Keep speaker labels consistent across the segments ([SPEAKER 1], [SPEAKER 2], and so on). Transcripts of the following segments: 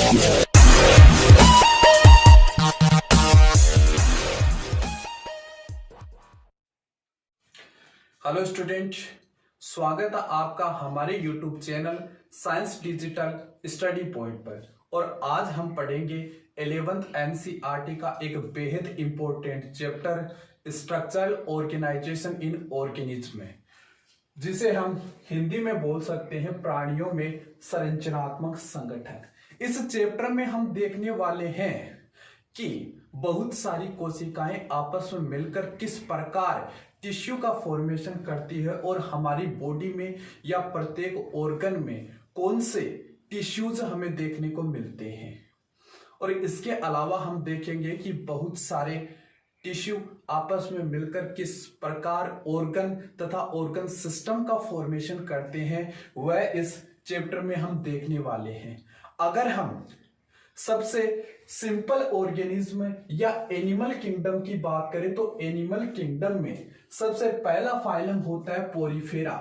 [SPEAKER 1] Hello student, स्वागत है आपका हमारे YouTube channel science digital study point पर। और आज हम पढ़ेंगे 11th NCERT का एक बेहद important chapter structural organisation in organism में, जिसे हम हिंदी में बोल सकते हैं प्राणियों में संरचनात्मक संगठन। इस चैप्टर में हम देखने वाले हैं कि बहुत सारी कोशिकाएं आपस में मिलकर किस प्रकार टिश्यू का फॉर्मेशन करती है और हमारी बॉडी में या प्रत्येक ऑर्गन में कौन से टिश्यूज हमें देखने को मिलते हैं। और इसके अलावा हम देखेंगे कि बहुत सारे टिश्यू आपस में मिलकर किस प्रकार ऑर्गन तथा ऑर्गन सिस्टम का फॉर्मेशन करते हैं, वह इस चैप्टर में हम देखने वाले हैं। अगर हम सबसे सिंपल ऑर्गेनिज्म या एनिमल किंगडम की बात करें तो एनिमल किंगडम में सबसे पहला फाइलम होता है पोरीफेरा।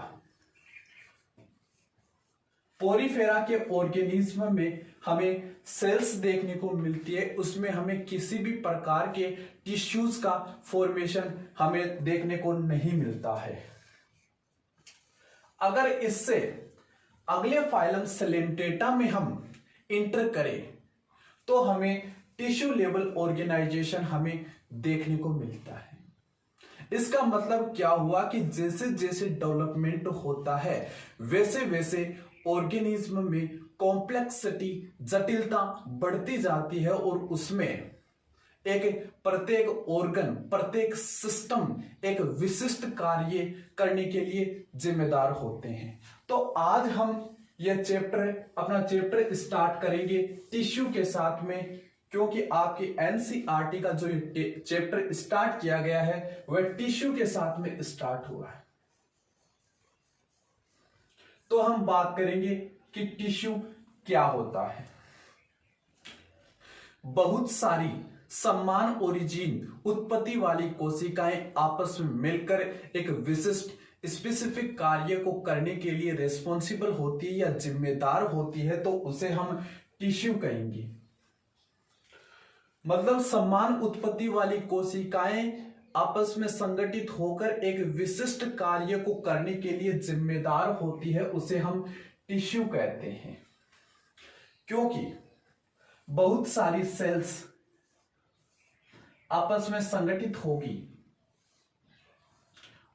[SPEAKER 1] पोरीफेरा के ऑर्गेनिज्म में हमें सेल्स देखने को मिलती है, उसमें हमें किसी भी प्रकार के टिश्यूज का फॉर्मेशन हमें देखने को नहीं मिलता है। अगर इससे अगले फाइलम सेलेंटेटा में हम इंटर करें तो हमें टिश्यू लेवल ऑर्गेनाइजेशन हमें देखने को मिलता है। इसका मतलब क्या हुआ कि जैसे जैसे डेवलपमेंट होता है वैसे वैसे ऑर्गेनिज्म में कॉम्प्लेक्सिटी जटिलता बढ़ती जाती है और उसमें एक प्रत्येक ऑर्गन प्रत्येक सिस्टम एक विशिष्ट कार्य करने के लिए जिम्मेदार होते हैं। तो आज हम यह अपना चैप्टर स्टार्ट करेंगे टिश्यू के साथ में, क्योंकि आपकी एनसीईआरटी का जो चैप्टर स्टार्ट किया गया है वह टिश्यू के साथ में स्टार्ट हुआ है। तो हम बात करेंगे कि टिश्यू क्या होता है। बहुत सारी समान ओरिजिन उत्पत्ति वाली कोशिकाएं आपस में मिलकर एक विशिष्ट स्पेसिफिक कार्य को करने के लिए रेस्पॉन्सिबल होती है या जिम्मेदार होती है, तो उसे हम टिश्यू कहेंगे। मतलब समान उत्पत्ति वाली कोशिकाएं आपस में संगठित होकर एक विशिष्ट कार्य को करने के लिए जिम्मेदार होती है, उसे हम टिश्यू कहते हैं। क्योंकि बहुत सारी सेल्स आपस में संगठित होगी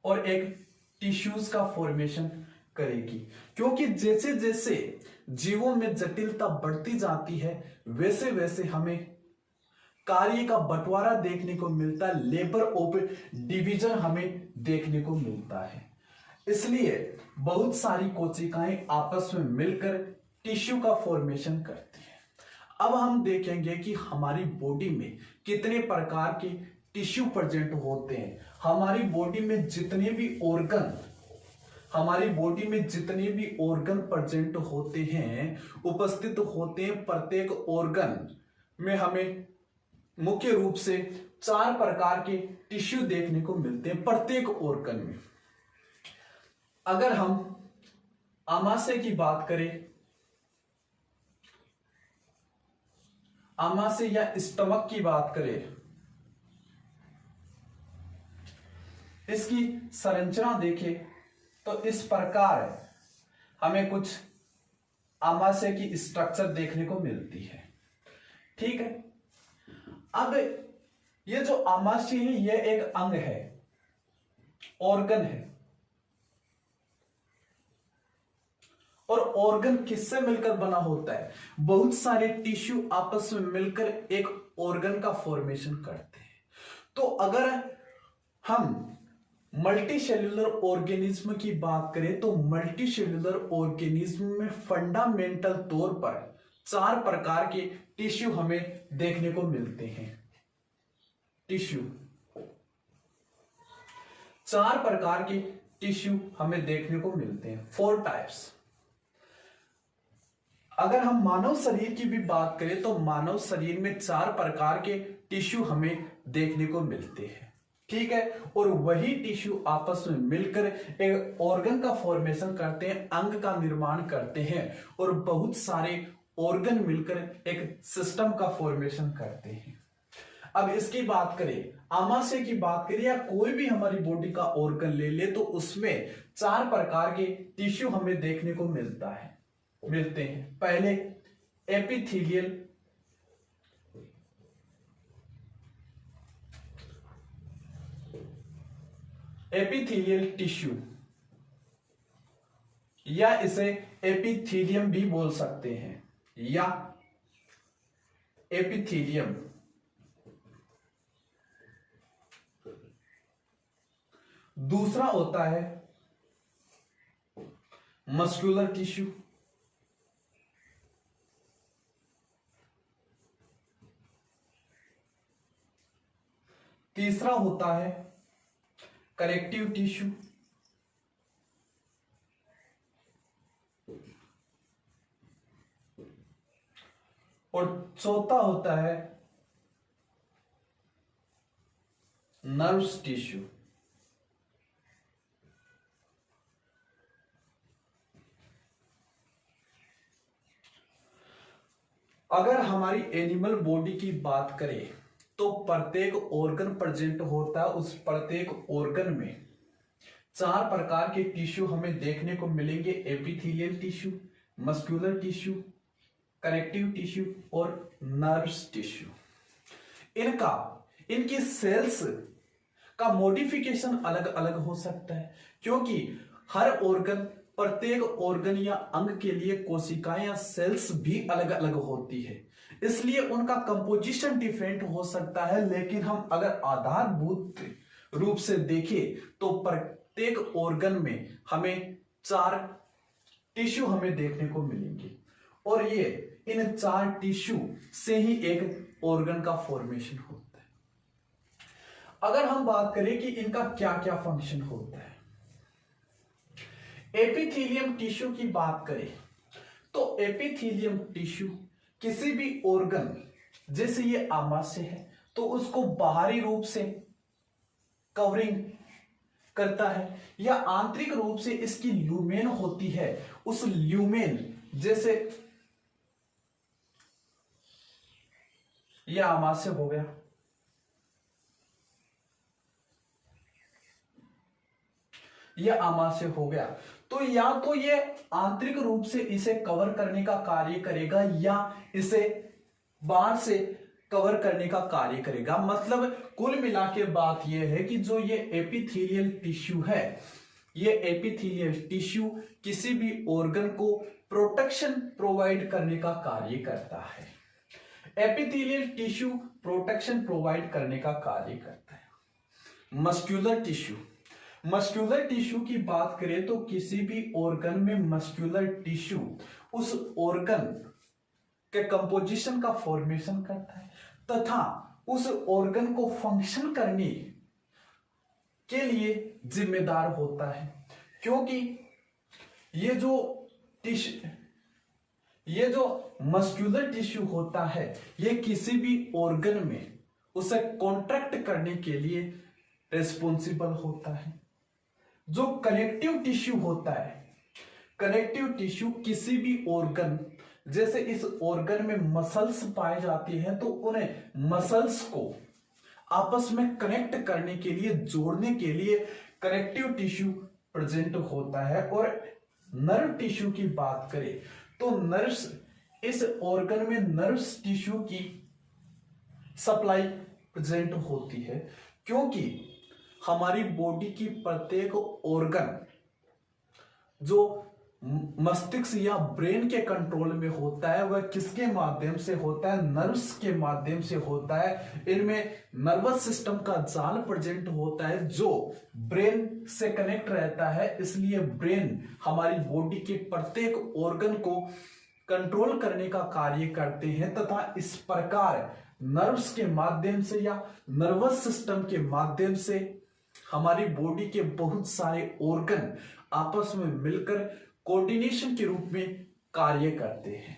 [SPEAKER 1] और एक टिश्यूज का फॉर्मेशन करेगी। क्योंकि जैसे जैसे जीवों में जटिलता बढ़ती जाती है वैसे वैसे हमें कार्य का बंटवारा देखने को मिलता है, लेबर ऑफ डिवीजन हमें देखने को मिलता है। इसलिए बहुत सारी कोशिकाएं आपस में मिलकर टिश्यू का फॉर्मेशन करती है। अब हम देखेंगे कि हमारी बॉडी में कितने प्रकार के टिश्यू प्रेजेंट होते हैं। हमारी बॉडी में जितने भी ऑर्गन प्रेजेंट होते हैं, उपस्थित होते हैं, प्रत्येक ऑर्गन में हमें मुख्य रूप से 4 प्रकार के टिश्यू देखने को मिलते हैं प्रत्येक ऑर्गन में। अगर हम आमाशय की बात करें, आमाशय या स्टमक की बात करें, इसकी संरचना देखें तो इस प्रकार हमें कुछ आमाशय की स्ट्रक्चर देखने को मिलती है। ठीक है, अब ये जो आमाशय है यह एक अंग है, ऑर्गन है। और ऑर्गन किससे मिलकर बना होता है? बहुत सारे टिश्यू आपस में मिलकर एक ऑर्गन का फॉर्मेशन करते हैं। तो अगर हम मल्टी सेल्यूलर ऑर्गेनिज्म की बात करें तो मल्टी सेल्यूलर ऑर्गेनिज्म में फंडामेंटल तौर पर 4 प्रकार के टिश्यू हमें देखने को मिलते हैं। टिश्यू 4 प्रकार के टिश्यू हमें देखने को मिलते हैं, 4 टाइप्स। अगर हम मानव शरीर की भी बात करें तो मानव शरीर में 4 प्रकार के टिश्यू हमें देखने को मिलते हैं। ठीक है, और वही टिश्यू आपस में मिलकर एक ऑर्गन का फॉर्मेशन करते हैं, अंग का निर्माण करते हैं और बहुत सारे ऑर्गन मिलकर एक सिस्टम का फॉर्मेशन करते हैं। अब इसकी बात करें, आमाशय की बात करें या कोई भी हमारी बॉडी का ऑर्गन ले ले तो उसमें 4 प्रकार के टिश्यू हमें देखने को मिलते हैं। पहले एपिथेलियल टिश्यू या इसे एपिथेलियम भी बोल सकते हैं, या एपिथेलियम। दूसरा होता है मस्कुलर टिश्यू, तीसरा होता है कनेक्टिव टिश्यू, और चौथा होता है नर्व्स टिश्यू। अगर हमारी एनिमल बॉडी की बात करें तो प्रत्येक ऑर्गन प्रेजेंट होता है। उस प्रत्येक ऑर्गन में 4 प्रकार के टिश्यू हमें देखने को मिलेंगे, epithelial tissue, muscular tissue, connective tissue और नर्व्स टिश्यू। इनकी सेल्स का मॉडिफिकेशन अलग अलग हो सकता है, क्योंकि हर ऑर्गन, प्रत्येक ऑर्गन या अंग के लिए कोशिकाएं या सेल्स भी अलग अलग होती है, इसलिए उनका कंपोजिशन डिफरेंट हो सकता है। लेकिन हम अगर आधारभूत रूप से देखें तो प्रत्येक ऑर्गन में हमें 4 टिश्यू हमें देखने को मिलेंगे, और ये इन 4 टिश्यू से ही एक ऑर्गन का फॉर्मेशन होता है। अगर हम बात करें कि इनका क्या क्या फंक्शन होता है, एपिथेलियम टिश्यू की बात करें तो एपिथेलियम टिश्यू किसी भी ऑर्गन, जैसे ये आमाशय है तो उसको बाहरी रूप से कवरिंग करता है, या आंतरिक रूप से इसकी ल्यूमेन होती है। उस ल्यूमेन, जैसे यह आमाशय हो गया, यह आमाशय हो गया, तो या तो ये आंतरिक रूप से इसे कवर करने का कार्य करेगा या इसे बाहर से कवर करने का कार्य करेगा। मतलब कुल मिला के बात यह है कि जो ये एपिथेलियल टिश्यू है, ये एपिथेलियल टिश्यू किसी भी ऑर्गन को प्रोटेक्शन प्रोवाइड करने का कार्य करता है। एपिथेलियल टिश्यू प्रोटेक्शन प्रोवाइड करने का कार्य करता है। मस्कुलर टिश्यू की बात करें तो किसी भी ऑर्गन में मस्कुलर टिश्यू उस ऑर्गन के कंपोजिशन का फॉर्मेशन करता है तथा उस ऑर्गन को फंक्शन करने के लिए जिम्मेदार होता है, क्योंकि ये जो मस्कुलर टिश्यू होता है ये किसी भी ऑर्गन में उसे कॉन्ट्रैक्ट करने के लिए रिस्पॉन्सिबल होता है। जो कनेक्टिव टिश्यू होता है, कनेक्टिव टिश्यू किसी भी ऑर्गन, जैसे इस ऑर्गन में मसल्स पाए जाते हैं तो उन्हें मसल्स को आपस में कनेक्ट करने के लिए, जोड़ने के लिए कनेक्टिव टिश्यू प्रेजेंट होता है। और नर्व टिश्यू की बात करें तो नर्व्स, इस ऑर्गन में नर्व्स टिश्यू की सप्लाई प्रेजेंट होती है, क्योंकि हमारी बॉडी की प्रत्येक ऑर्गन जो मस्तिष्क या ब्रेन के कंट्रोल में होता है वह किसके माध्यम से होता है, नर्व्स के माध्यम से होता है। इनमें नर्वस सिस्टम का जाल प्रेजेंट होता है जो ब्रेन से कनेक्ट रहता है, इसलिए ब्रेन हमारी बॉडी के प्रत्येक ऑर्गन को कंट्रोल करने का कार्य करते हैं तथा इस प्रकार नर्व्स के माध्यम से या नर्वस सिस्टम के माध्यम से हमारी बॉडी के बहुत सारे ऑर्गन आपस में मिलकर कोऑर्डिनेशन के रूप में कार्य करते हैं।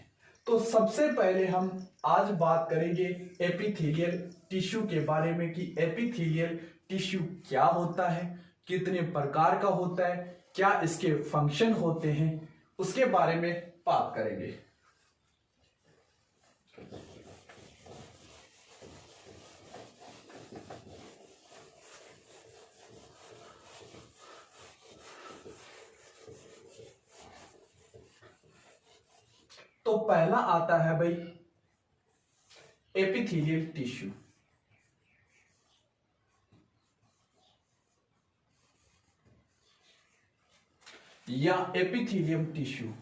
[SPEAKER 1] तो सबसे पहले हम आज बात करेंगे एपिथेलियल टिश्यू के बारे में कि एपिथेलियल टिश्यू क्या होता है, कितने प्रकार का होता है, क्या इसके फंक्शन होते हैं, उसके बारे में बात करेंगे। तो पहला आता है भाई एपिथेलियल टिश्यू। या एपिथेलियम टिश्यू।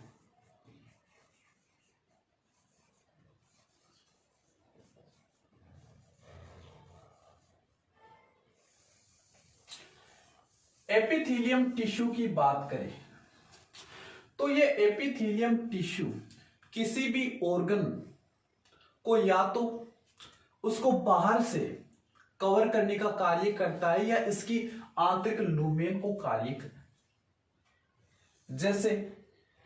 [SPEAKER 1] एपिथेलियम टिश्यू की बात करें तो ये एपिथेलियम टिश्यू किसी भी ऑर्गन को या तो उसको बाहर से कवर करने का कार्य करता है या इसकी आंतरिक लुमेन को कार्य करता है। जैसे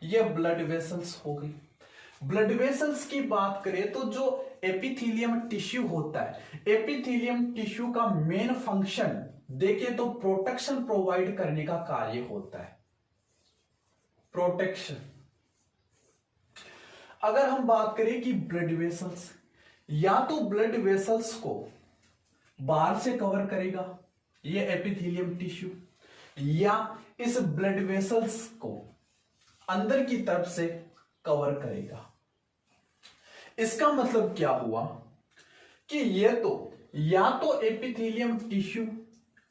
[SPEAKER 1] ये ब्लड वेसल्स हो गई। ब्लड वेसल्स की बात करें तो जो एपिथेलियम टिश्यू होता है, एपिथेलियम टिश्यू का मेन फंक्शन देखें तो प्रोटेक्शन प्रोवाइड करने का कार्य होता है। प्रोटेक्शन। अगर हम बात करें कि ब्लड वेसल्स, या तो ब्लड वेसल्स को बाहर से कवर करेगा ये एपिथेलियम टिश्यू, या इस ब्लड वेसल्स को अंदर की तरफ से कवर करेगा। इसका मतलब क्या हुआ कि ये तो या तो एपिथेलियम टिश्यू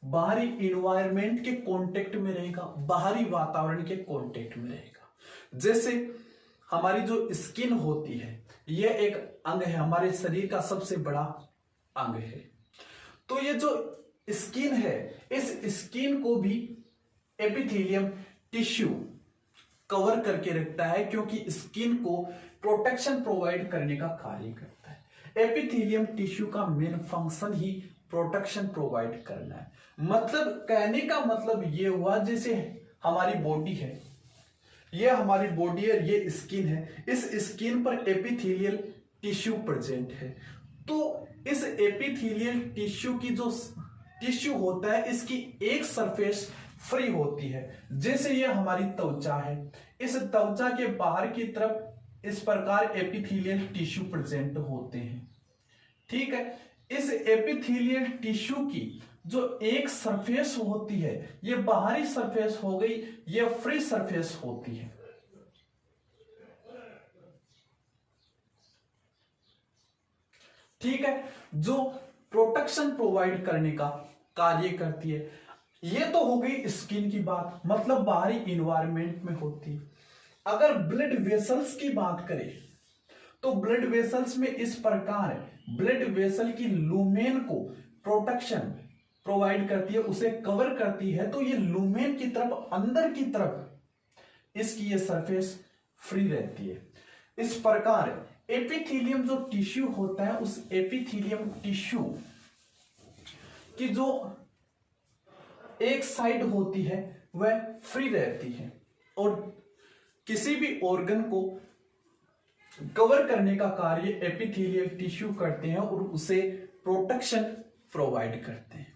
[SPEAKER 1] बाहरी इन्वायरमेंट के कांटेक्ट में रहेगा, बाहरी वातावरण के कांटेक्ट में रहेगा। जैसे हमारी जो स्किन होती है यह एक अंग है, हमारे शरीर का सबसे बड़ा अंग है। तो ये जो स्किन है, इस स्किन को भी एपिथेलियम टिश्यू कवर करके रखता है, क्योंकि स्किन को प्रोटेक्शन प्रोवाइड करने का कार्य करता है। एपिथेलियम टिश्यू का मेन फंक्शन ही प्रोटेक्शन प्रोवाइड करना है। मतलब कहने का मतलब ये हुआ, जैसे हमारी बॉडी है, ये हमारी बॉडी है, ये स्किन है, इस स्किन पर एपिथेलियल टिश्यू प्रेजेंट है। तो इस एपिथेलियल टिश्यू की जो टिश्यू होता है, इसकी एक सरफेस फ्री होती है। जैसे ये हमारी त्वचा है, इस त्वचा के बाहर की तरफ इस प्रकार एपिथेलियल टिश्यू प्रेजेंट होते हैं। ठीक है, इस एपिथेलियल टिश्यू की जो एक सरफेस होती है, ये बाहरी सरफेस हो गई, ये फ्री सरफेस होती है। ठीक है, जो प्रोटेक्शन प्रोवाइड करने का कार्य करती है। ये तो हो गई स्किन की बात, मतलब बाहरी इन्वायरमेंट में होती है। अगर ब्लड वेसल्स की बात करें तो ब्लड वेसल्स में इस प्रकार ब्लड वेसल की लुमेन को प्रोटेक्शन प्रोवाइड करती है, उसे कवर करती है। तो ये लुमेन की तरफ, अंदर की तरफ इसकी ये सरफेस फ्री रहती है। इस प्रकार एपिथेलियम जो टिश्यू होता है, उस एपिथेलियम टिश्यू की जो एक साइड होती है वह फ्री रहती है और किसी भी ऑर्गन को कवर करने का कार्य एपिथेलियल टिश्यू करते हैं और उसे प्रोटेक्शन प्रोवाइड करते हैं।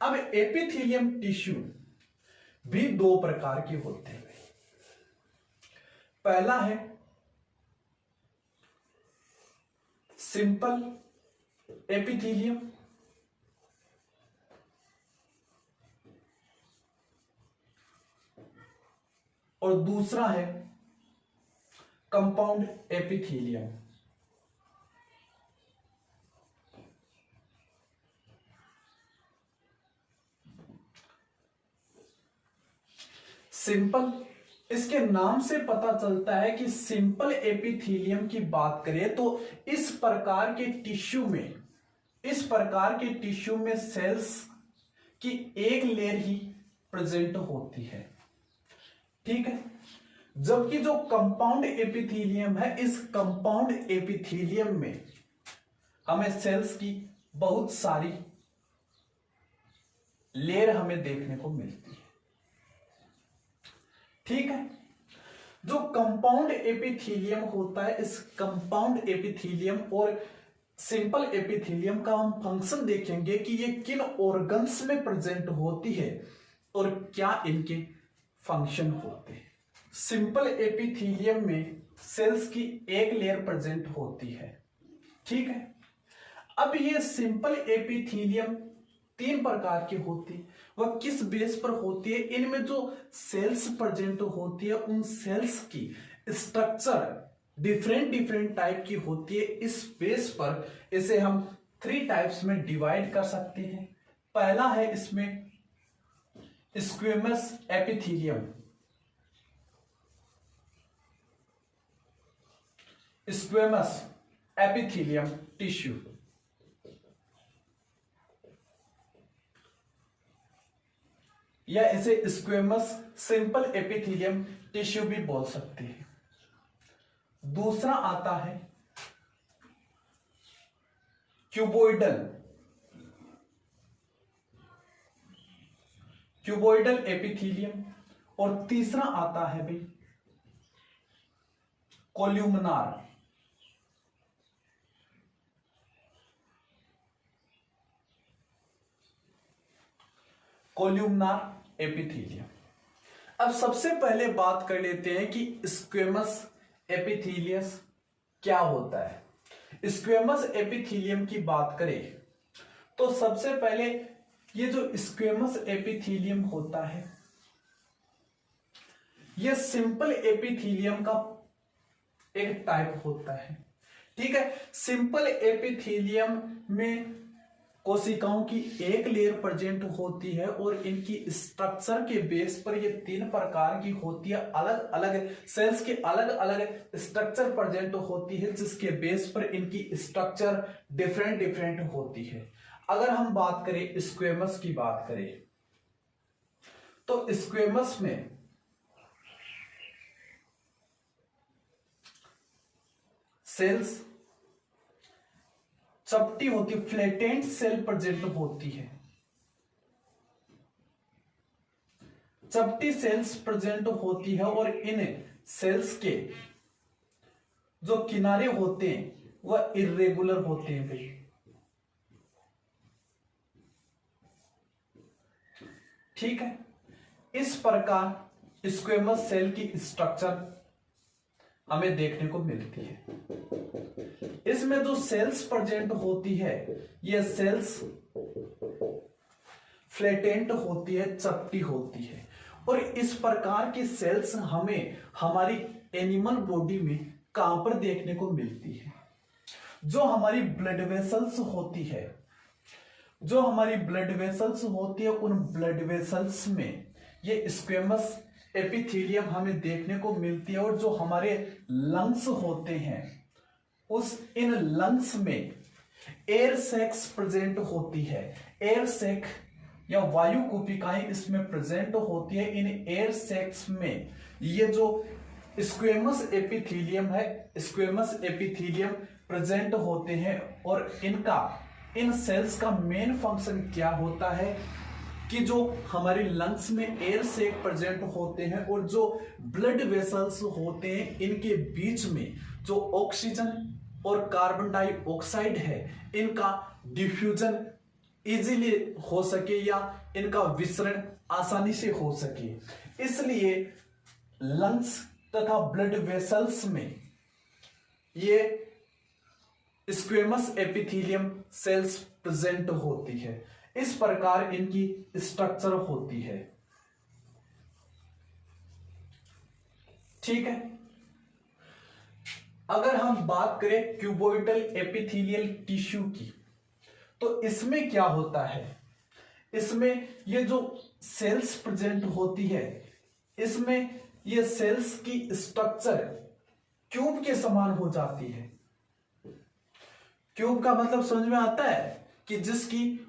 [SPEAKER 1] अब एपिथेलियम टिश्यू भी दो प्रकार के होते हैं। पहला है सिंपल एपिथेलियम, और दूसरा है कंपाउंड एपिथेलियम। सिंपल, इसके नाम से पता चलता है कि सिंपल एपिथेलियम की बात करें तो इस प्रकार के टिश्यू में सेल्स की एक लेयर ही प्रेजेंट होती है। ठीक है, जबकि जो कंपाउंड एपिथेलियम है, इस कंपाउंड एपिथेलियम में हमें सेल्स की बहुत सारी लेयर हमें देखने को मिलती है। ठीक है, जो कंपाउंड एपिथेलियम होता है, इस कंपाउंड एपिथेलियम और सिंपल एपिथेलियम का हम फंक्शन देखेंगे कि ये किन ऑर्गन्स में प्रेजेंट होती है और क्या इनके फंक्शन होते हैं। सिंपल एपिथेलियम में सेल्स की एक लेयर प्रेजेंट होती है। ठीक है, अब ये सिंपल एपिथेलियम तीन प्रकार की होती है। वह किस बेस पर होती है? इनमें जो सेल्स प्रेजेंट होती है, उन सेल्स की स्ट्रक्चर डिफरेंट डिफरेंट टाइप की होती है। इस बेस पर इसे हम 3 टाइप्स में डिवाइड कर सकते हैं। पहला है इसमें squamous epithelium. Squamous epithelium tissue, या इसे स्क्वेमस सिंपल एपिथेलियम टिश्यू भी बोल सकते हैं। दूसरा आता है क्यूबोइडल एपिथेलियम, और तीसरा आता है भाई कोल्यूमनार एपिथेलियम। अब सबसे पहले बात कर लेते हैं कि स्क्वेमस एपिथेलियस क्या होता है। स्क्वेमस एपिथेलियम की बात करें तो सबसे पहले ये जो स्क्वेमस एपिथेलियम होता है, ये सिंपल एपिथेलियम का एक टाइप होता है। ठीक है, सिंपल एपिथेलियम में कोशिकाओं की एक लेयर प्रेजेंट होती है और इनकी स्ट्रक्चर के बेस पर ये 3 प्रकार की होती है। अलग अलग सेल्स के अलग अलग स्ट्रक्चर प्रेजेंट होती है, जिसके बेस पर इनकी स्ट्रक्चर डिफरेंट डिफरेंट होती है। अगर हम बात करें स्क्वेमस की बात करें तो स्क्वेमस में सेल्स चपटी होती है, फ्लैटेंड सेल प्रेजेंट होती है, चपटी सेल्स प्रेजेंट होती है, और इन सेल्स के जो किनारे होते हैं वह इर्रेगुलर होते हैं भाई। ठीक है, इस प्रकार स्क्वेमस सेल की स्ट्रक्चर हमें देखने को मिलती है। इसमें जो सेल्स प्रेजेंट होती है ये सेल्स फ्लैटेंट होती है, चपटी होती है, और इस प्रकार की सेल्स हमें हमारी एनिमल बॉडी में कहां पर देखने को मिलती है। जो हमारी ब्लड वेसल्स होती है, जो हमारी ब्लड वेसल्स होती है, उन ब्लड वेसल्स में ये स्क्वेमस एपिथेलियम हमें देखने को मिलती है। और जो हमारे लंग्स होते हैं उस इन लंग्स में एयर सैक्स प्रेजेंट होती है। एयर सैक या वायु कुपिकाएं इसमें प्रेजेंट होती है। इन एयर सैक्स में ये जो स्क्वेमस एपिथेलियम है, स्क्वेमस एपिथेलियम प्रेजेंट होते हैं, और इन सेल्स का मेन फंक्शन क्या होता है कि जो हमारे लंग्स में एयर सैक प्रेजेंट होते हैं और जो ब्लड वेसल्स होते हैं, इनके बीच में जो ऑक्सीजन और कार्बन डाइऑक्साइड है, इनका डिफ्यूजन इजीली हो सके या इनका विसरण आसानी से हो सके। इसलिए लंग्स तथा ब्लड वेसल्स में ये स्क्वेमस एपिथेलियम सेल्स प्रेजेंट होती है। इस प्रकार इनकी स्ट्रक्चर होती है। ठीक है, अगर हम बात करें क्यूबोइडल एपिथेलियल टिश्यू की तो इसमें क्या होता है। इसमें ये जो सेल्स प्रेजेंट होती है, इसमें ये सेल्स की स्ट्रक्चर क्यूब के समान हो जाती है। क्यूब का मतलब समझ में आता है कि जिसकी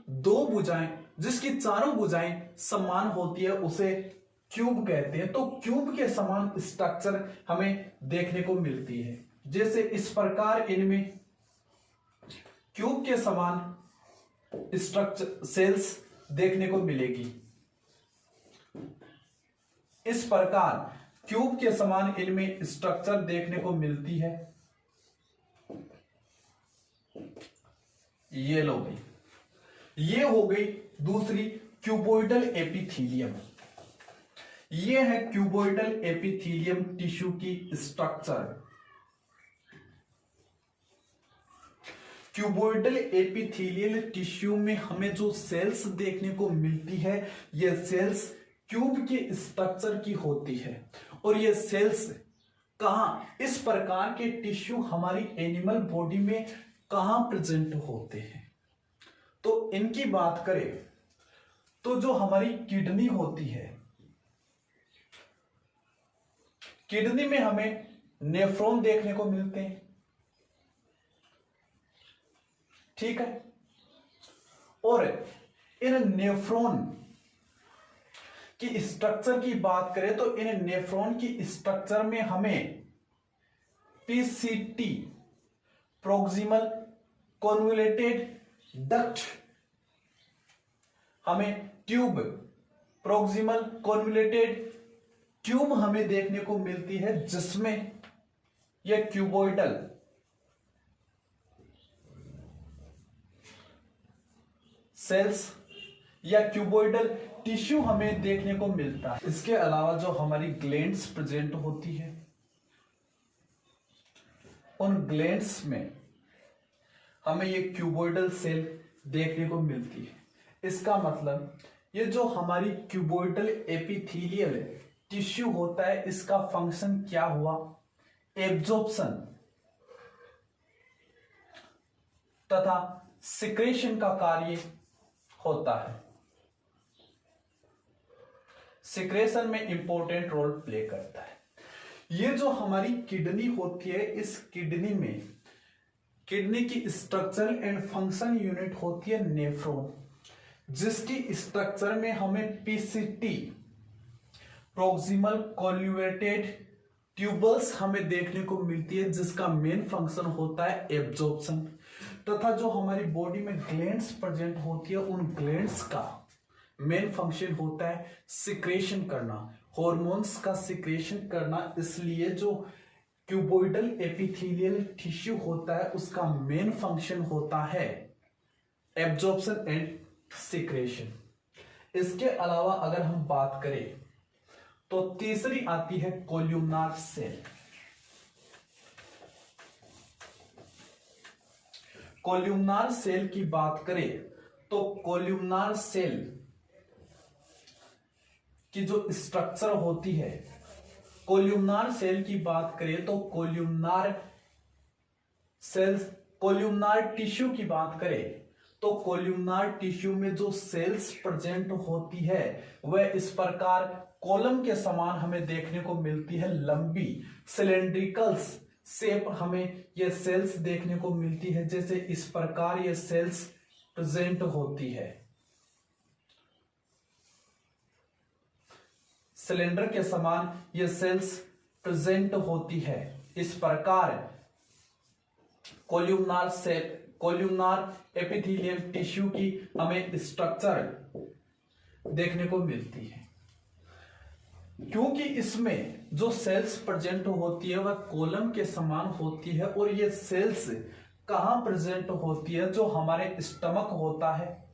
[SPEAKER 1] चारों भुजाएं समान होती है उसे क्यूब कहते हैं। तो क्यूब के समान स्ट्रक्चर हमें देखने को मिलती है। जैसे इस प्रकार इनमें क्यूब के समान स्ट्रक्चर सेल्स देखने को मिलेगी। इस प्रकार क्यूब के समान इनमें स्ट्रक्चर देखने को मिलती है। ये लो भाई, ये हो गई दूसरी क्यूबोइडल एपिथेलियम। ये है क्यूबोइडल एपिथेलियम टिश्यू की स्ट्रक्चर। क्यूबोइडल एपिथेलियल टिश्यू में हमें जो सेल्स देखने को मिलती है, ये सेल्स क्यूब के स्ट्रक्चर की होती है, और ये सेल्स कहाँ इस प्रकार के टिश्यू हमारी एनिमल बॉडी में कहाँ प्रेजेंट होते हैं। तो इनकी बात करें तो जो हमारी किडनी होती है, किडनी में हमें नेफ्रॉन देखने को मिलते हैं, ठीक है। और इन नेफ्रॉन की स्ट्रक्चर की बात करें तो इन नेफ्रॉन की स्ट्रक्चर में हमें पीसीटी प्रोक्सिमल कॉन्वोल्यूटेड डक्ट, हमें ट्यूब प्रोक्सिमल कॉन्वोल्यूटेड ट्यूब हमें देखने को मिलती है, जिसमें यह क्यूबोइडल सेल्स या क्यूबोइडल टिश्यू हमें देखने को मिलता है। इसके अलावा जो हमारी ग्लैंड्स प्रेजेंट होती है, उन ग्लैंड्स में हमें ये क्यूबोइडल सेल देखने को मिलती है। इसका मतलब ये जो हमारी क्यूबोइडल एपिथेलियल टिश्यू होता है, इसका फंक्शन क्या हुआ, एब्जॉर्प्शन तथा सिक्रेशन का कार्य होता है। सिक्रेशन में इंपॉर्टेंट रोल प्ले करता है। ये जो हमारी किडनी होती है, इस किडनी में किडनी की स्ट्रक्चरल एंड फंक्शन यूनिट होती है नेफ्रॉन, जिसकी स्ट्रक्चर में हमें पीसीटी प्रोक्सिमल कॉन्वोल्यूटेड ट्यूबल्स हमें देखने को मिलती है, जिसका मेन फंक्शन होता है एब्जॉर्प्शन। तथा जो हमारी बॉडी में ग्लैंड्स प्रेजेंट होती है, उन ग्लैंड्स का मेन फंक्शन होता है सिक्रेशन करना, हॉर्मोन्स का सिक्रेशन करना। इसलिए जो क्यूबोइडल एपिथेलियल टिश्यू होता है, उसका मेन फंक्शन होता है एब्जॉर्प्शन एंड सिक्रेशन। इसके अलावा अगर हम बात करें तो तीसरी आती है कोल्यूमनार सेल। कोल्यूमनार सेल की बात करें तो कोल्यूमनार सेल की जो स्ट्रक्चर होती है, कोल्यूमनार सेल की बात करें तो कोल्यूमनार सेल्स, कोल्यूमनार टिश्यू की बात करें तो कोल्यूमनार टिश्यू में जो सेल्स प्रेजेंट होती है वह इस प्रकार कॉलम के समान हमें देखने को मिलती है। लंबी सिलेंड्रिकल्स शेप हमें ये सेल्स देखने को मिलती है, जैसे इस प्रकार ये सेल्स प्रेजेंट होती है। सिलेंडर के समान ये सेल्स प्रेजेंट होती है। इस प्रकार कोल्यूमनार सेल, कोल्यूमनार एपिथेलियल टिश्यू की हमें स्ट्रक्चर देखने को मिलती है। क्योंकि इसमें जो सेल्स प्रेजेंट होती है वह कॉलम के समान होती है, और ये सेल्स कहां प्रेजेंट होती है, जो हमारे स्टमक होता है,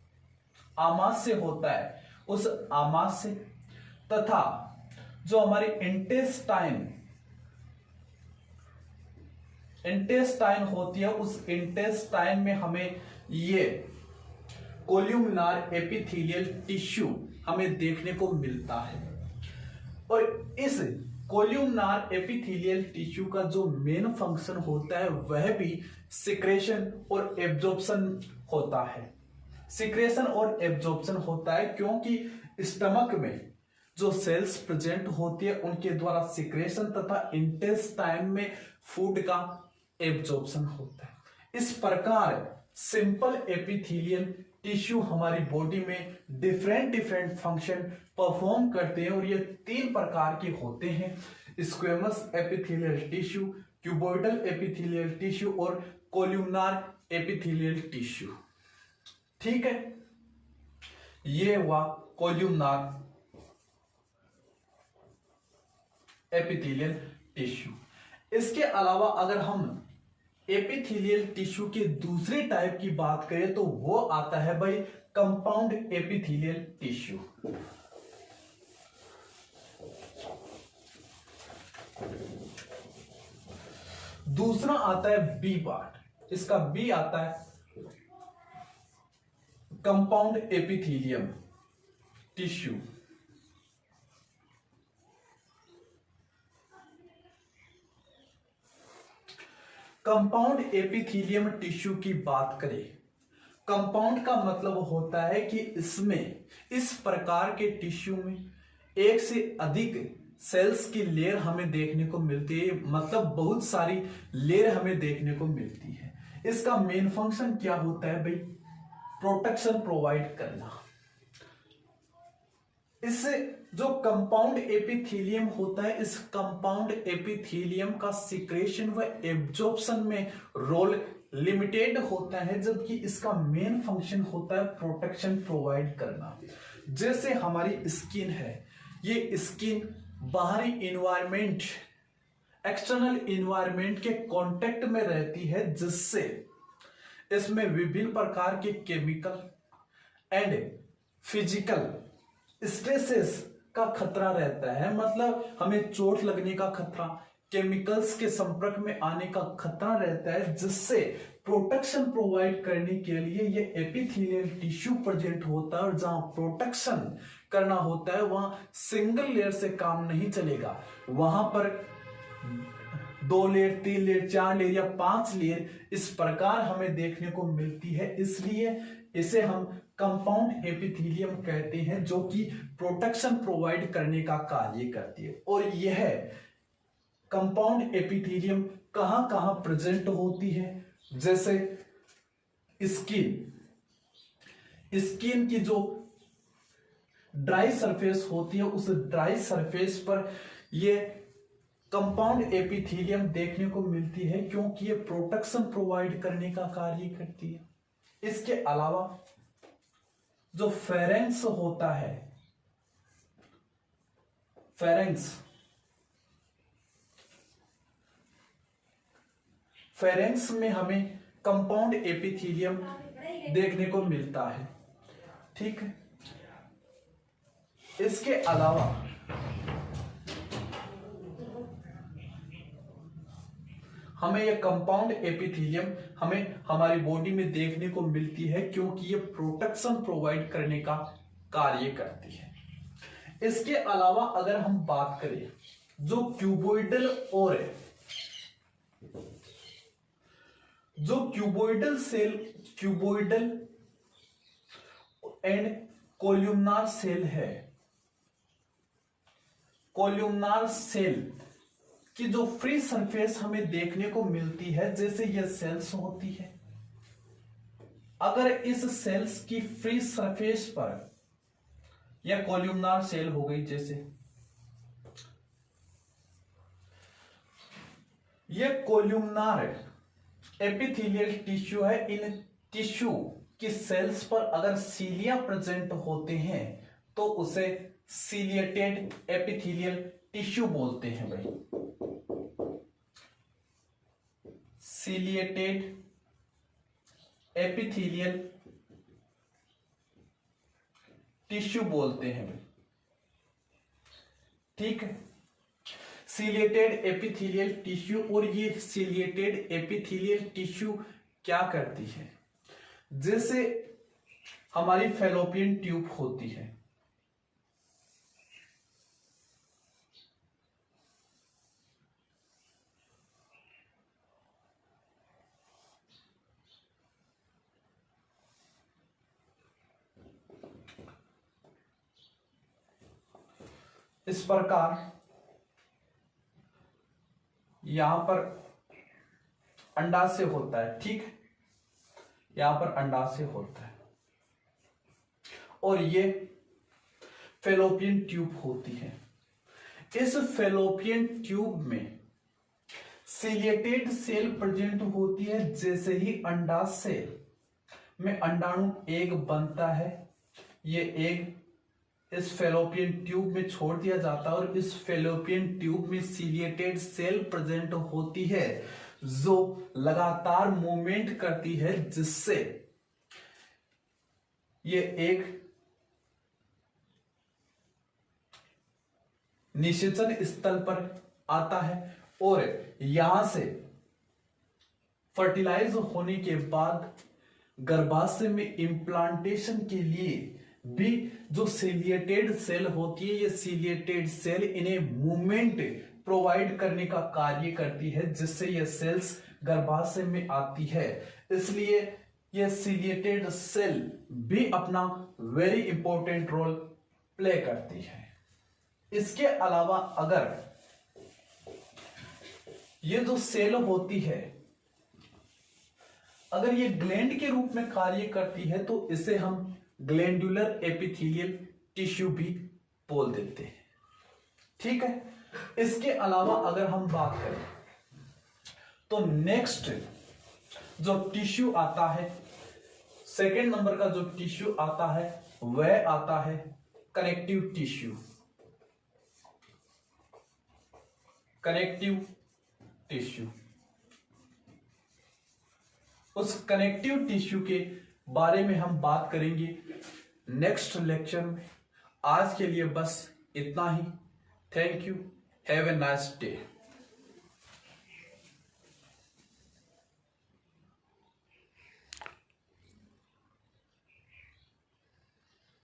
[SPEAKER 1] आमाशय होता है, उस आमाशय तथा जो हमारे इंटेस्टाइन होती है, उस इंटेस्टाइन में हमें ये कोल्यूमनार एपिथेलियल टिश्यू हमें देखने को मिलता है। और इस कोल्यूमनार एपिथेलियल टिश्यू का जो मेन फंक्शन होता है वह भी सिक्रेशन और एब्जॉर्प्शन होता है। सिक्रेशन और एब्जॉर्प्शन होता है क्योंकि स्टमक में जो सेल्स प्रेजेंट होती है उनके द्वारा सिक्रेशन तथा इंटेस्टाइन में फूड का एब्जॉर्प्शन होता है। इस प्रकार सिंपल एपिथेलियल टिश्यू हमारी बॉडी में डिफरेंट फंक्शन परफॉर्म करते हैं, और ये 3 प्रकार के होते हैं, squamous epithelial tissue, cuboidal epithelial tissue और कोल्यूमनार एपिथेलियल टिश्यू। ठीक है, ये हुआ कोल्यूमनार एपिथेलियल टिश्यू। इसके अलावा अगर हम एपिथेलियल टिश्यू के दूसरे टाइप की बात करें तो वो आता है भाई कंपाउंड एपिथेलियल टिश्यू। दूसरा आता है बी पार्ट, इसका बी आता है compound epithelium tissue. Compound epithelium tissue की बात करें, कंपाउंड का मतलब होता है कि इसमें इस प्रकार के टिश्यू में एक से अधिक सेल्स की लेयर हमें देखने को मिलती है, मतलब बहुत सारी लेयर हमें देखने को मिलती है। इसका मेन फंक्शन क्या होता है भाई? प्रोटेक्शन प्रोवाइड करना। इससे जो कंपाउंड एपिथेलियम होता है, इस कंपाउंड एपिथेलियम का सिक्रेशन व एब्जॉर्प्शन में रोल लिमिटेड होता है, जबकि इसका मेन फंक्शन होता है प्रोटेक्शन प्रोवाइड करना। जैसे हमारी स्किन है, ये स्किन बाहरी इन्वायरमेंट, एक्सटर्नल इन्वायरमेंट के कांटेक्ट में रहती है, जिससे इसमें विभिन्न प्रकार के केमिकल एंड फिजिकल स्ट्रेसेस का खतरा रहता है। मतलब हमें चोट लगने का खतरा, केमिकल्स के संपर्क में आने का खतरा रहता है, जिससे प्रोटेक्शन प्रोवाइड करने के लिए ये एपिथेलियल टिश्यू प्रेजेंट होता है। और जहां प्रोटेक्शन करना होता है वहां सिंगल लेयर से काम नहीं चलेगा, वहां पर 2 लेयर, 3 लेयर, 4 लेयर या 5 लेयर इस प्रकार हमें देखने को मिलती है। इसलिए इसे हम कंपाउंड एपिथेलियम कहते हैं, जो कि प्रोटेक्शन प्रोवाइड करने का कार्य करती है। और यह कंपाउंड एपिथेलियम कहां कहां प्रेजेंट होती है? जैसे स्किन की जो ड्राई सरफेस होती है, उस ड्राई सरफेस पर यह कंपाउंड एपिथेलियम देखने को मिलती है, क्योंकि ये प्रोटेक्शन प्रोवाइड करने का कार्य करती है। इसके अलावा जो फेरेंक्स होता है, फेरेंक्स में हमें कंपाउंड एपिथेलियम देखने को मिलता है। ठीक है, इसके अलावा हमें यह कंपाउंड एपिथेलियम हमें हमारी बॉडी में देखने को मिलती है, क्योंकि यह प्रोटेक्शन प्रोवाइड करने का कार्य करती है। इसके अलावा अगर हम बात करें जो क्यूबोइडल एंड कोल्यूमनार सेल है, कोल्यूमनार सेल कि जो फ्री सरफेस हमें देखने को मिलती है, जैसे ये सेल्स होती है, अगर इस सेल्स की फ्री सरफेस पर, यह कोल्यूमनार सेल हो गई, जैसे यह कोल्यूमनार एपिथेलियल टिश्यू है। इन टिश्यू की सेल्स पर अगर सीलिया प्रेजेंट होते हैं तो उसे सीलिएटेड एपिथेलियल टिश्यू बोलते हैं भाई, सीलिएटेड एपिथेलियल टिश्यू बोलते हैं भाई। ठीक है, सीलिएटेड एपिथेलियल टिश्यू। और ये सीलिएटेड एपिथेलियल टिश्यू क्या करती है? जैसे हमारी फैलोपियन ट्यूब होती है, इस प्रकार यहां पर अंडाशय होता है। ठीक है, यहां पर अंडाशय होता है और ये फैलोपियन ट्यूब होती है। इस फैलोपियन ट्यूब में सीलिएटेड सेल प्रेजेंट होती है। जैसे ही अंडाशय में अंडाणु एग बनता है, ये एग इस फैलोपियन ट्यूब में छोड़ दिया जाता है और इस फैलोपियन ट्यूब में सीलिएटेड सेल प्रेजेंट होती है, जो लगातार मूवमेंट करती है, जिससे ये एक निषेचन स्थल पर आता है और यहां से फर्टिलाइज होने के बाद गर्भाशय में इम्प्लांटेशन के लिए भी जो सीलिएटेड सेल होती है, ये सीलिएटेड सेल इन्हें मूवमेंट प्रोवाइड करने का कार्य करती है, जिससे ये सेल्स गर्भाशय में आती है, इसलिए ये सीलिएटेड सेल भी अपना वेरी इंपॉर्टेंट रोल प्ले करती है। इसके अलावा अगर ये जो सेल होती है अगर ये ग्लैंड के रूप में कार्य करती है तो इसे हम ग्लैंडुलर एपिथेलियल टिश्यू भी बोल देते हैं। ठीक है, इसके अलावा अगर हम बात करें तो नेक्स्ट जो टिश्यू आता है, सेकेंड नंबर का जो टिश्यू आता है वह आता है कनेक्टिव टिश्यू। कनेक्टिव टिश्यू, उस कनेक्टिव टिश्यू के बारे में हम बात करेंगे नेक्स्ट लेक्चर में। आज के लिए बस इतना ही। Thank you, have a nice day.